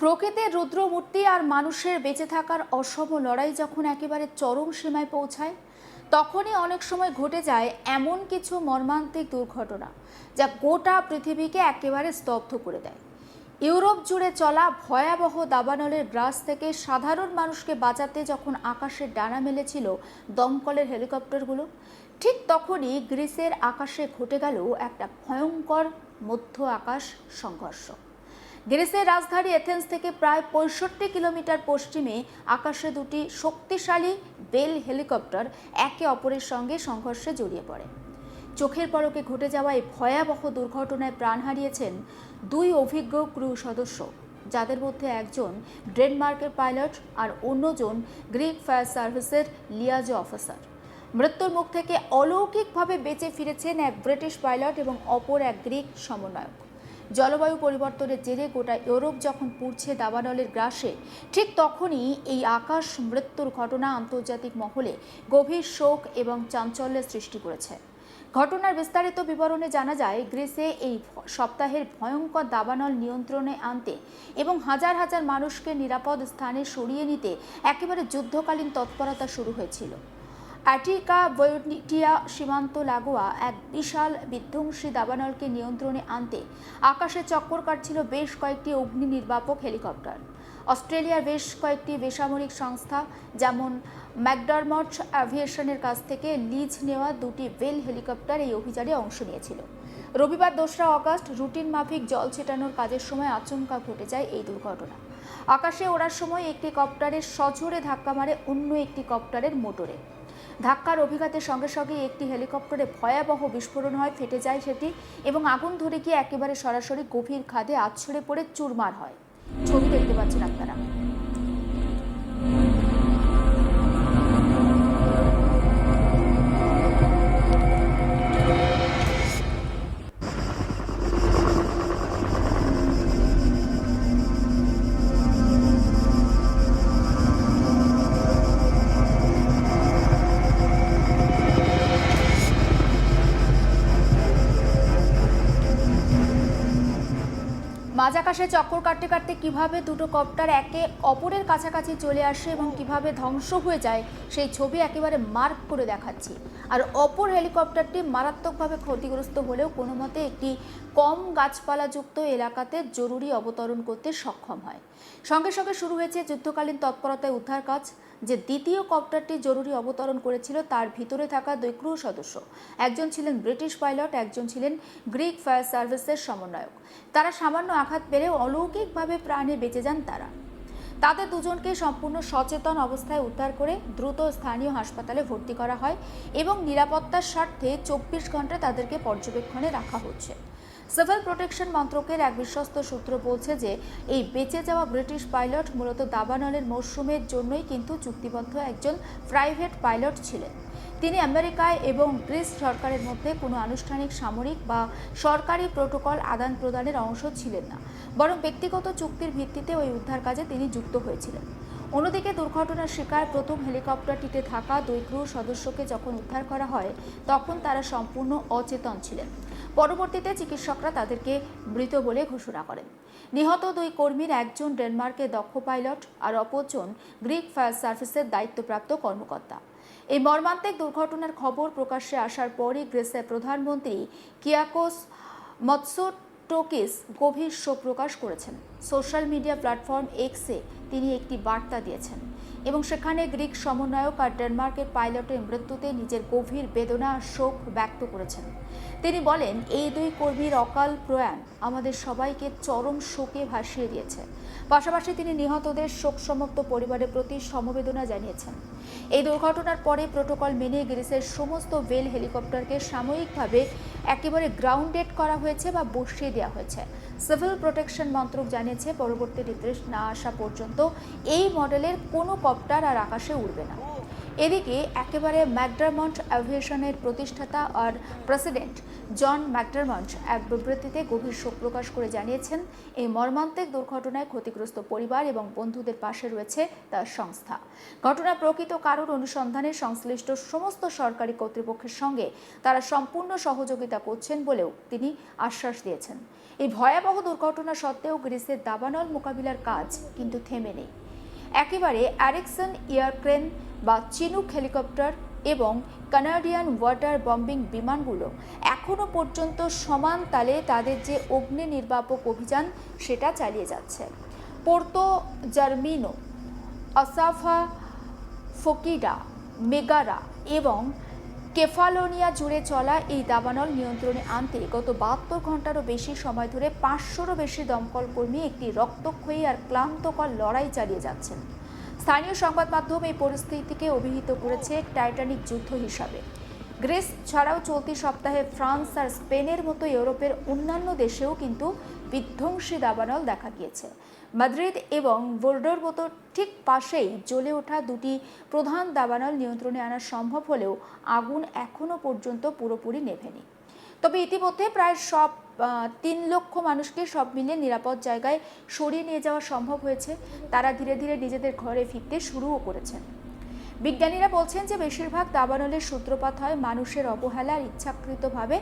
প্রকৃতির রুদ্রমূর্তি আর মানুষের বেঁচে থাকার অসম লড়াই যখন একেবারে চরম সীমায় পৌঁছায়, তখনই অনেক সময় ঘটে যায় এমন কিছু মর্মান্তিক দুর্ঘটনা যা গোটা পৃথিবীকে একেবারে স্তব্ধ করে দেয়। ইউরোপ জুড়ে চলা ভয়াবহ দাবানলের গ্রাস থেকে সাধারণ মানুষকে বাঁচাতে যখন আকাশে ডানা মেলেছিল দমকলের হেলিকপ্টারগুলো, ঠিক তখনই গ্রিসের আকাশে ঘটে গেল একটা ভয়ঙ্কর মধ্য আকাশ সংঘর্ষ। গ্রিসের রাজধানী এথেন্স থেকে প্রায় ৬৫ কিলোমিটার পশ্চিমে আকাশে দুটি শক্তিশালী বেল হেলিকপ্টার একে অপরের সঙ্গে সংঘর্ষে জড়িয়ে পড়ে। চোখের পলকে ঘটে যাওয়া এই ভয়াবহ দুর্ঘটনায় প্রাণ হারিয়েছেন দুই অভিজ্ঞ ক্রু সদস্য, যাদের মধ্যে একজন ডেনমার্কের পাইলট আর অন্যজন গ্রিক ফায়ার সার্ভিসের লিয়াজো অফিসার। মৃত্যুর মুখ থেকে অলৌকিকভাবে বেঁচে ফিরেছেন এক ব্রিটিশ পাইলট এবং অপর এক গ্রিক সমন্বয়ক। জলবায়ু পরিবর্তনের জেরে গোটা ইউরোপ যখন পুড়ছে দাবানলের গ্রাসে, ঠিক তখনই এই আকাশ মৃত্যুর ঘটনা আন্তর্জাতিক মহলে গভীর শোক এবং চাঞ্চল্যের সৃষ্টি করেছে। ঘটনার বিস্তারিত বিবরণে জানা যায়, গ্রিসে এই সপ্তাহের ভয়ঙ্কর দাবানল নিয়ন্ত্রণে আনতে এবং হাজার হাজার মানুষকে নিরাপদ স্থানে সরিয়ে নিতে একেবারে যুদ্ধকালীন তৎপরতা শুরু হয়েছিল। অ্যাটিকা বয়োটিয়া সীমান্ত লাগোয়া এক বিশাল বিধ্বংসী দাবানলকে নিয়ন্ত্রণে আনতে আকাশে চক্কর কাটছিল বেশ কয়েকটি অগ্নি নির্বাপক হেলিকপ্টার। অস্ট্রেলিয়ার বেশ কয়েকটি বেসামরিক সংস্থা যেমন ম্যাকডারমট অ্যাভিয়েশনের কাছ থেকে লিজ নেওয়া দুটি বেল হেলিকপ্টার এই অভিযানে অংশ নিয়েছিল। রবিবার ২রা অগস্ট রুটিন মাফিক জল ছেটানোর কাজের সময় আচমকা ঘটে যায় এই দুর্ঘটনা। আকাশে ওড়ার সময় একটি কপ্টারের সজোরে ধাক্কা মারে অন্য একটি কপ্টারের মোটরে। ধাক্কার অভিঘাতের সঙ্গে সঙ্গে একটি হেলিকপ্টারে ভয়াবহ বিস্ফোরণ হয়, ফেটে যায় সেটি এবং আগুন ধরে গিয়ে একেবারে সরাসরি গভীর খাদে আছড়ে পড়ে চুরমার হয়। ছবি দেখতে পাচ্ছেন আপনারা। মাঝ আকাশে চক্কর কাটতে কাটতে কিভাবে দুটো কপ্টার একে অপরের কাছাকাছি চলে আসে এবং কিভাবে ধ্বংস হয়ে যায় সেই ছবি একেবারে মার্ক করে দেখাচ্ছি। আর অপর হেলিকপ্টারটি মারাত্মকভাবে ক্ষতিগ্রস্ত হলেও কোনো মতে একটি কম গাছপালাযুক্ত এলাকাতে জরুরি অবতরণ করতে সক্ষম হয়। সঙ্গে সঙ্গে শুরু হয়েছে যুদ্ধকালীন তৎপরতায় উদ্ধার কাজ। যে দ্বিতীয় কপ্টারটি জরুরি অবতরণ করেছিল তার ভিতরে থাকা দুই ক্রু সদস্য, একজন ছিলেন ব্রিটিশ পাইলট, একজন ছিলেন গ্রিক ফায়ার সার্ভিসের সমন্বয়ক। তারা সামান্য আঘাত পেলেও অলৌকিকভাবে প্রাণে বেঁচে যান তারা। তাদের দুজনকে সম্পূর্ণ সচেতন অবস্থায় উদ্ধার করে দ্রুত স্থানীয় হাসপাতালে ভর্তি করা হয় এবং নিরাপত্তার স্বার্থে ২৪ ঘন্টা তাদেরকে পর্যবেক্ষণে রাখা হচ্ছে। সিভিল প্রোটেকশন মন্ত্রকের এক বিশ্বস্ত সূত্র বলছে যে এই বেঁচে যাওয়া ব্রিটিশ পাইলট মূলত দাবানলের মরশুমের জন্যই কিন্তু চুক্তিবদ্ধ একজন প্রাইভেট পাইলট ছিলেন। তিনি আমেরিকায় এবং গ্রিস সরকারের মধ্যে কোনো আনুষ্ঠানিক সামরিক বা সরকারি প্রোটোকল আদান প্রদানের অংশ ছিলেন না, বরং ব্যক্তিগত চুক্তির ভিত্তিতে ওই উদ্ধার কাজে তিনি যুক্ত হয়েছিলেন। অন্যদিকে দুর্ঘটনার শিকার প্রথম হেলিকপ্টারটিতে থাকা দুই ক্রু সদস্যকে যখন উদ্ধার করা হয় তখন তারা সম্পূর্ণ অচেতন ছিলেন। পরবর্তীতে চিকিৎসকরা তাদেরকে মৃত বলে ঘোষণা করেন। নিহত দুই কর্মীর একজন ডেনমার্কের দক্ষ পাইলট আর অপরজন গ্রিক ফায়ার সার্ভিসের দায়িত্বপ্রাপ্ত কর্মকর্তা। এই মর্মান্তিক দুর্ঘটনার খবর প্রকাশ্যে আসার পরই গ্রিসের প্রধানমন্ত্রী কিয়াকোস মিৎসোটাকিস গভীর শোক প্রকাশ করেছেন। সোশ্যাল মিডিয়া প্ল্যাটফর্ম এক্সে তিনি একটি বার্তা দিয়েছেন এবং সেখানে গ্রিক সমন্বয়ক আর ডেনমার্কের পাইলটের মৃত্যুতে নিজের গভীর বেদনা শোক ব্যক্ত করেছেন। তিনি বলেন, এই দুই কর্মীর অকাল প্রয়াণ আমাদের সবাইকে চরম শোকে ভাসিয়ে দিয়েছে। পাশাপাশি তিনি নিহতদের শোকসমুক্ত পরিবারের প্রতি সমবেদনা জানিয়েছেন। এই দুর্ঘটনার পরে প্রোটোকল মেনে গ্রিসের সমস্ত বেল হেলিকপ্টারকে সাময়িকভাবে একেবারে গ্রাউন্ডেড করা হয়েছে বা বসিয়ে দেওয়া হয়েছে। সিভিল প্রোটেকশন মন্ত্রক জানিয়েছে, পরবর্তী নির্দেশ না আসা পর্যন্ত এই মডেলের কোনো কপ্টার আর আকাশে উড়বে না। এদিকে একেবারে ম্যাকডারমন্ট অ্যাভিয়েশনের প্রতিষ্ঠাতা আর প্রেসিডেন্ট জন ম্যাকডারমন্ট এক বিবৃতিতে গভীর শোক প্রকাশ করে জানিয়েছেন, এই মর্মান্তিক দুর্ঘটনায় ক্ষতিগ্রস্ত পরিবার এবং বন্ধুদের পাশে রয়েছে তার সংস্থা। ঘটনার প্রকৃত কারণ অনুসন্ধানে সংশ্লিষ্ট সমস্ত সরকারি কর্তৃপক্ষের সঙ্গে তারা সম্পূর্ণ সহযোগিতা করছেন বলেও তিনি আশ্বাস দিয়েছেন। এই ভয়াবহ দুর্ঘটনা সত্ত্বেও গ্রিসের দাবানল মোকাবিলার কাজ কিন্তু থেমে নেই। একেবারে অ্যারিকসন এয়ারক্রেন বা চিনুক হেলিকপ্টার এবং কানাডিয়ান ওয়াটার বম্বিং বিমানগুলো এখনও পর্যন্ত সমান তালে তাদের যে অগ্নি নির্বাপক অভিযান সেটা চালিয়ে যাচ্ছে। পোর্তো জার্মিনো, আসাফা, ফকিডা, মেগারা এবং কেফালোনিয়া জুড়ে চলা এই দাবানল নিয়ন্ত্রণে আনতে গত 72 ঘন্টারও বেশি সময় ধরে 500রও বেশি দমকল কর্মী একটি রক্তক্ষয়ী আর ক্লান্তকর লড়াই চালিয়ে যাচ্ছেন। স্থানীয় সংবাদ মাধ্যম এই পরিস্থিতিকে অভিহিত করেছে টাইটানিক যুদ্ধ হিসাবে। গ্রিস ছাড়াও চলতি সপ্তাহে ফ্রান্স আর স্পেনের মতো ইউরোপের অন্যান্য দেশেও কিন্তু বিধ্বংসী দাবানল দেখা গিয়েছে। মাদ্রিদ এবং বোর্ডোর মতো ঠিক পাশেই জ্বলে ওঠা দুটি প্রধান দাবানল নিয়ন্ত্রণে আনা সম্ভব হলেও আগুন এখনও পর্যন্ত পুরোপুরি নেভেনি। তবে ইতিমধ্যে প্রায় 3 লক্ষ মানুষকে সব মিলিয়ে নিরাপদ জায়গায় সরিয়ে নিয়ে যাওয়া সম্ভব হয়েছে। তারা ধীরে ধীরে নিজেদের ঘরে ফিরতে শুরুও করেছেন। বিজ্ঞানীরা বলছেন যে বেশিরভাগ দাবানলের সূত্রপাত হয় মানুষের অবহেলা আর ইচ্ছাকৃতভাবে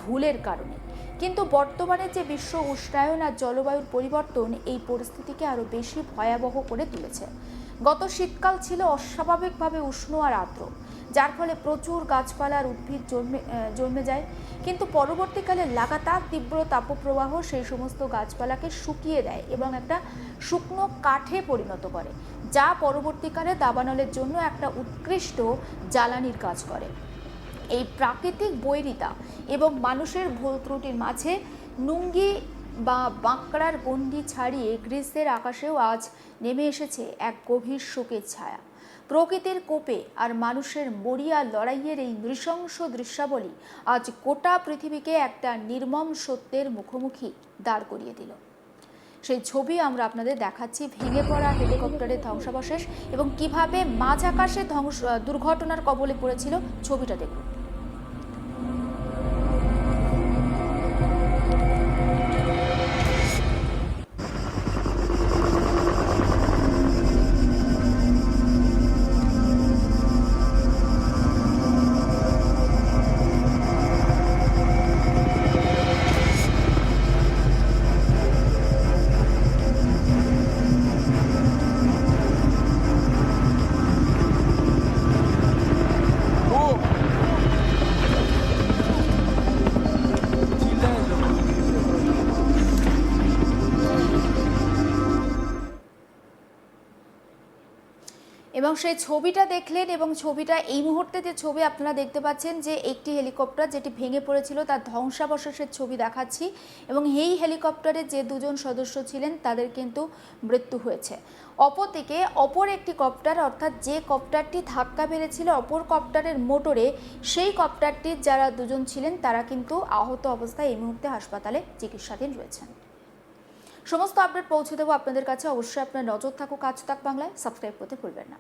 ভুলের কারণে। কিন্তু বর্তমানে যে বিশ্ব উষ্ণায়ন আর জলবায়ুর পরিবর্তন এই পরিস্থিতিকে আরও বেশি ভয়াবহ করে তুলেছে। গত শীতকাল ছিল অস্বাভাবিকভাবে উষ্ণ আর আর্দ্র, যার ফলে প্রচুর গাছপালা আর উদ্ভিদ জন্মে যায়। কিন্তু পরবর্তীকালে লাগাতার তীব্র তাপপ্রবাহ সেই সমস্ত গাছপালাকে শুকিয়ে দেয় এবং একটা শুকনো কাঠে পরিণত করে, যা পরবর্তীকালে দাবানলের জন্য একটা উৎকৃষ্ট জ্বালানির কাজ করে। এই প্রাকৃতিক বৈরিতা এবং মানুষের ভুল ত্রুটির মাঝে নুঙ্গি বা বাঁকড়ার গণ্ডি ছাড়িয়ে গ্রিসের আকাশেও আজ নেমে এসেছে এক গভীর শোকের ছায়া। প্রকৃতির কোপে আর মানুষের মরিয়া লড়াইয়ের এই নৃশংস দৃশ্যাবলী আজ গোটা পৃথিবীকে একটা নির্মম সত্যের মুখোমুখি দাঁড় করিয়ে দিল। সেই ছবি আমরা আপনাদের দেখাচ্ছি, ভেঙে পড়া হেলিকপ্টারের ধ্বংসাবশেষ এবং কিভাবে মাঝ আকাশে দুর্ঘটনার কবলে পড়েছিল। ছবিটা দেখুন। এবং সেই ছবিটা দেখলেন এবং ছবিটা এই মুহূর্তে যে ছবি আপনারা দেখতে পাচ্ছেন যে একটি হেলিকপ্টার যেটি ভেঙে পড়েছিল তার ধ্বংসাবশেষের ছবি দেখাচ্ছি এবং এই হেলিকপ্টারে যে 2 জন সদস্য ছিলেন তাদের কিন্তু মৃত্যু হয়েছে। অপরদিকে অপর একটি কপ্টার, অর্থাৎ যে কপ্টারটি ধাক্কা মেরেছিল অপর কপ্টারের মোটরে, সেই কপ্টারটির যারা 2 জন ছিলেন তারা কিন্তু আহত অবস্থায় এই মুহূর্তে হাসপাতালে চিকিৎসাধীন রয়েছেন। সমস্ত আপডেট পৌঁছে দেবো আপনাদের কাছে। অবশ্যই আপনার নজর থাকুক আজ তাক বাংলায়। সাবস্ক্রাইব করতে ভুলবেন না।